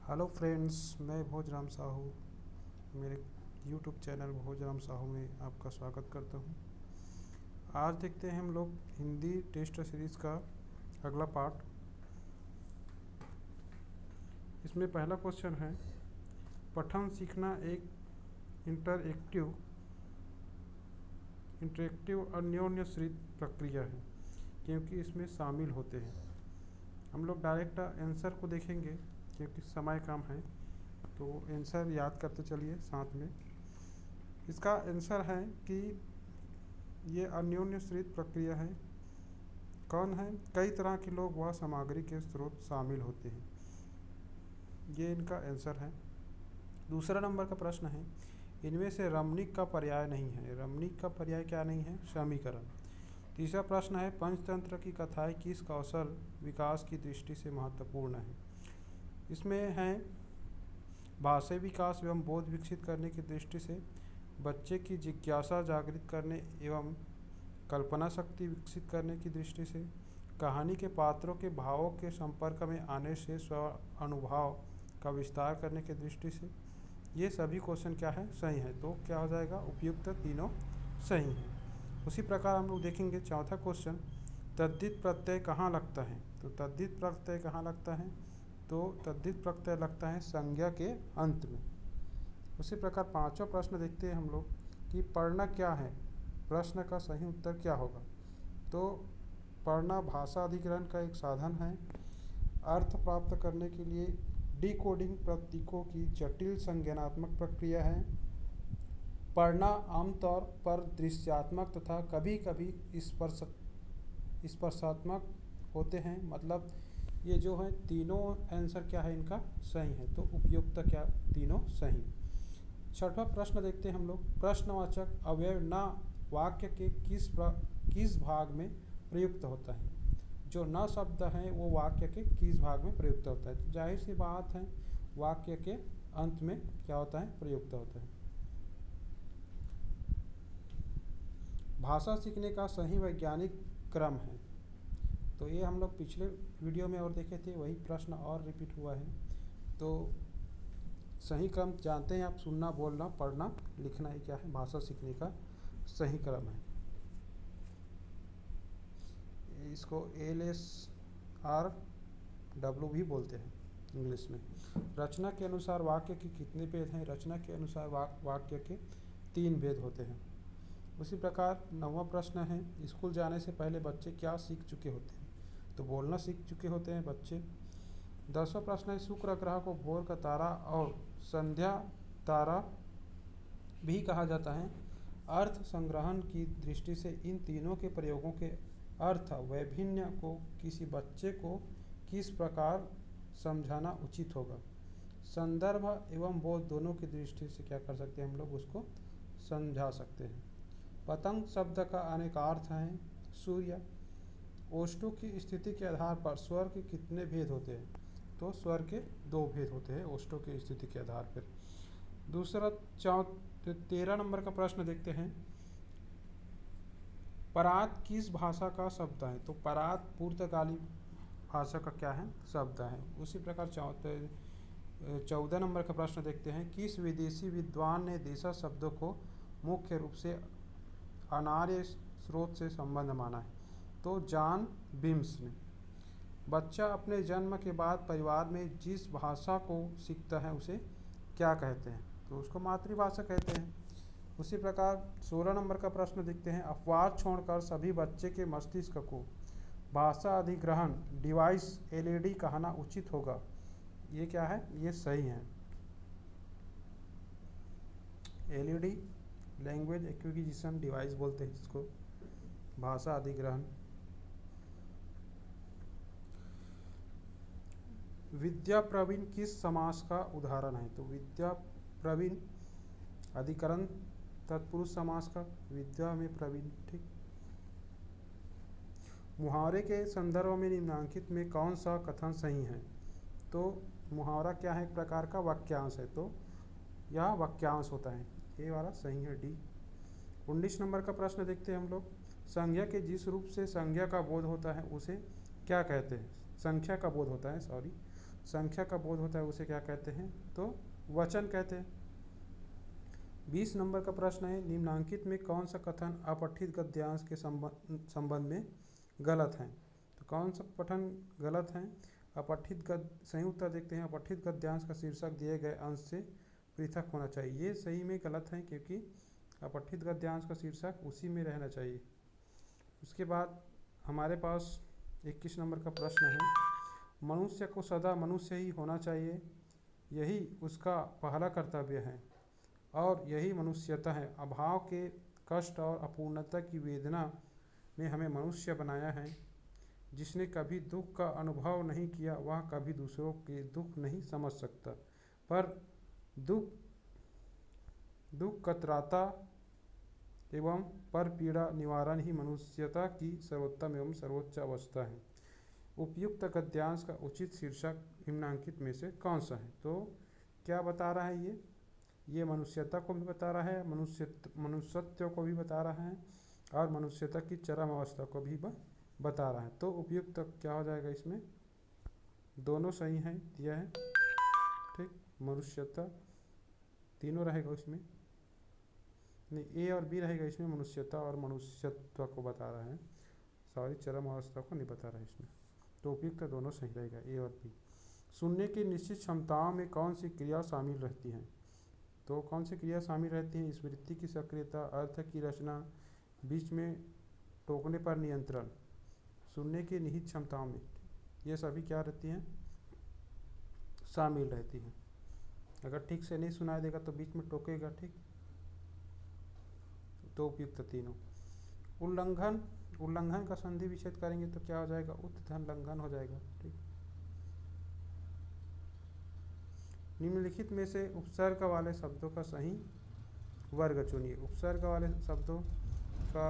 Hello friends, मैं भोजराम साहू मेरे YouTube channel Bhojram Sahu में आपका स्वागत करता हूं। आज देखते हैं हम लोग हिंदी टेस्ट सीरीज़ का अगला पार्ट। इसमें पहला क्वेश्चन है, पठन सीखना एक इंटरेक्टिव अन्योन्याश्रित प्रक्रिया है क्योंकि इसमें शामिल होते हैं। हम लोग डायरेक्ट आंसर को देखेंगे क्योंकि समय कम है, तो आंसर याद करते चलिए साथ में। इसका आंसर है कि ये अन्योन्याश्रित प्रक्रिया है। कौन है? कई तरह के लोग व सामग्री के स्रोत शामिल होते हैं। ये इनका आंसर है। दूसरा नंबर का प्रश्न है, इनमें से रमणीक का पर्याय नहीं है। रमणीक का पर्याय क्या नहीं है? समीकरण। तीसरा प्रश्न है, पंचतंत्र की कथाएं किस कौशल विकास की दृष्टि से महत्वपूर्ण है? इसमें है भाषाई विकास एवं बोध विकसित करने की दृष्टि से, बच्चे की जिज्ञासा जागृत करने एवं कल्पना शक्ति विकसित करने की दृष्टि से, कहानी के पात्रों के भावों के संपर्क में आने से स्व अनुभव का विस्तार करने की दृष्टि से। ये सभी क्वेश्चन क्या है? सही है। तो क्या हो जाएगा? उपयुक्त तीनों सही हैं। उसी प्रकार हम लोग देखेंगे चौथा क्वेश्चन, तद्धित प्रत्यय कहाँ लगता है? तो तद्धित प्रत्यय कहाँ लगता है? तो तद्धित प्रत्यय लगता है संज्ञा के अंत में। उसी प्रकार पांचवा प्रश्न देखते हैं हम लोग कि पढ़ना क्या है? प्रश्न का सही उत्तर क्या होगा? तो पढ़ना भाषा अधिग्रहण का एक साधन है। अर्थ प्राप्त करने के लिए डिकोडिंग प्रतीकों की जटिल संज्ञानात्मक प्रक्रिया है। पढ़ना आमतौर पर दृश्यात्मक तथा कभी कभी स्पर्शात्मक होते हैं। मतलब ये जो है तीनों आंसर क्या है इनका? सही है। तो उपयुक्त क्या? तीनों सही। छठवां प्रश्न देखते हैं हम लोग, प्रश्नवाचक अवयव न वाक्य के किस भाग में प्रयुक्त होता है? जो न शब्द है वो वाक्य के किस भाग में प्रयुक्त होता है? तो जाहिर सी बात है वाक्य के अंत में क्या होता है? प्रयुक्त होता है। भाषा सीखने का सही वैज्ञानिक क्रम है। तो ये हम लोग पिछले वीडियो में और देखे थे, वही प्रश्न और रिपीट हुआ है। तो सही क्रम जानते हैं आप, सुनना, बोलना, पढ़ना, लिखना, ये क्या है? भाषा सीखने का सही क्रम है। इसको LSRW भी बोलते हैं इंग्लिश में। रचना के अनुसार वाक्य के कितने भेद हैं? रचना के अनुसार वाक्य के 3 भेद होते हैं। उसी प्रकार 9वां प्रश्न है, स्कूल जाने से पहले बच्चे क्या सीख चुके होते हैं? तो बोलना सीख चुके होते हैं बच्चे। 10वां प्रश्न है, शुक्र ग्रह को भोर का तारा और संध्या तारा भी कहा जाता है। अर्थ संग्रहण की दृष्टि से इन तीनों के प्रयोगों के अर्थ वैभिन्न को किसी बच्चे को किस प्रकार समझाना उचित होगा? संदर्भ एवं बोध दोनों की दृष्टि से क्या कर सकते हैं हम लोग? उसको समझा सकते हैं। पतंग शब्द का अनेक अर्थ हैं। सूर्य। ओष्ठों की स्थिति के आधार पर स्वर के कितने भेद होते हैं? तो स्वर के 2 भेद होते हैं ओष्ठों की स्थिति के आधार पर। दूसरा 13 नंबर का प्रश्न देखते हैं, परात किस भाषा का शब्द है? तो परात पुर्तगाली भाषा का क्या है? शब्द है। उसी प्रकार 14 नंबर का प्रश्न देखते हैं, किस विदेशी विद्वान ने देशा शब्दों को मुख्य रूप से अनार्य स्रोत से संबंध माना है? तो जॉन बिम्स ने। बच्चा अपने जन्म के बाद परिवार में जिस भाषा को सीखता है उसे क्या कहते हैं? तो उसको मातृभाषा कहते हैं। उसी प्रकार 16 नंबर का प्रश्न देखते हैं, अपवाद छोड़कर सभी बच्चे के मस्तिष्क को भाषा अधिग्रहण डिवाइस LED कहना उचित होगा। ये क्या है? ये सही है। LED लैंग्वेज एक्विजिशन डिवाइस बोलते हैं इसको, भाषा अधिग्रहण। विद्या प्रवीण किस समास का उदाहरण है? तो विद्या प्रवीण अधिकरण तत्पुरुष समास का, विद्या में प्रवीण। ठीक। मुहावरे के संदर्भ में निम्नलिखित में कौन सा कथन सही है? तो मुहावरा क्या है? एक प्रकार का वाक्यांश है, तो यह वाक्यांश होता है। ये वाला सही है, डी। 19 नंबर का प्रश्न देखते हैं हम लोग, संज्ञा के जिस रूप से संज्ञा का बोध होता है उसे क्या कहते हैं? संख्या का बोध होता है, सॉरी। संख्या का बोध होता है उसे क्या कहते हैं, तो वचन कहते हैं। 20 नंबर का प्रश्न है, निम्नांकित में कौन सा कथन अपठित गद्यांश के संबंध में गलत है। तो कौन सा पठन गलत है। अपठित गद्य, सही उत्तर देखते हैं। अपठित गद्यांश का शीर्षक दिए गए अंश से पृथक होना चाहिए। ये सही में गलत है, क्योंकि अपठित गद्यांश का शीर्षक उसी में रहना चाहिए। उसके बाद हमारे पास 21 नंबर का प्रश्न है, मनुष्य को सदा मनुष्य ही होना चाहिए, यही उसका पहला कर्तव्य है और यही मनुष्यता है। अभाव के कष्ट और अपूर्णता की वेदना ने हमें मनुष्य बनाया है। जिसने कभी दुख का अनुभव नहीं किया वह कभी दूसरों के दुख नहीं समझ सकता, पर दुख कतराता एवं पर पीड़ा निवारण ही मनुष्यता की सर्वोत्तम एवं सर्वोच्च अवस्था है। उपयुक्त गद्यांश का उचित शीर्षक निम्नांकित में से कौन सा है। तो क्या बता रहा है ये मनुष्यता को भी बता रहा है, मनुष्यत्व को भी बता रहा है और मनुष्यता की चरम अवस्था को भी बता रहा है। तो उपयुक्त क्या हो जाएगा इसमें, दोनों सही हैं दिया है, ठीक। मनुष्यता तीनों रहेगा उसमें, नहीं ए और बी रहेगा इसमें, मनुष्यता और मनुष्यत्व को बता रहा है, सॉरी चरम अवस्था को नहीं बता रहा है इसमें। तो उपयुक्त दोनों सही रहेगा, ए और बी। सुनने की निश्चित क्षमताओं में कौन सी क्रिया शामिल रहती हैं। तो कौन सी क्रिया शामिल रहती है, स्मृति की सक्रियता, अर्थ की रचना, बीच में टोकने पर नियंत्रण। सुनने की निहित क्षमताओं में ये सभी क्या रहती हैं, शामिल रहती हैं। अगर ठीक से नहीं सुनाई देगा तो बीच में टोकेगा, ठीक। तो उपयुक्त तीनों। उल्लंघन का संधि विच्छेद करेंगे तो क्या हो जाएगा, उत्थन लंघन हो जाएगा, ठीक। निम्नलिखित में से उपसर्ग वाले शब्दों का सही वर्ग चुनिए। उपसर्ग वाले शब्दों का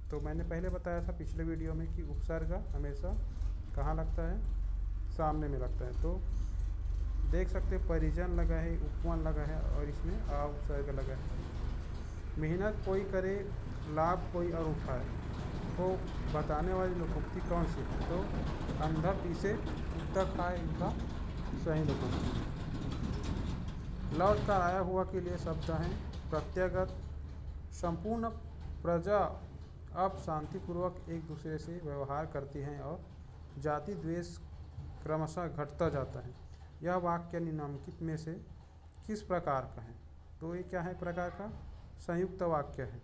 तो मैंने पहले बताया था पिछले वीडियो में कि उपसर्ग हमेशा कहाँ लगता है, सामने में लगता है। तो देख सकते परिजन लगा है, उपवन लगा है और इसमें आ उपसर्ग लगा है। मेहनत कोई करे लाभ कोई और उठाए, तो बताने वाली लोकोक्ति कौन सी है। तो अंधा पीसे कुत्ता खाए, इनका सही लोकोक्ति। लौट कर आया हुआ के लिए शब्द हैं प्रत्यगत। संपूर्ण प्रजा अब शांतिपूर्वक एक दूसरे से व्यवहार करती हैं और जाति द्वेष क्रमशः घटता जाता है। यह वाक्य निम्नलिखित में से किस प्रकार का है। तो ये क्या है प्रकार का, संयुक्त वाक्य है।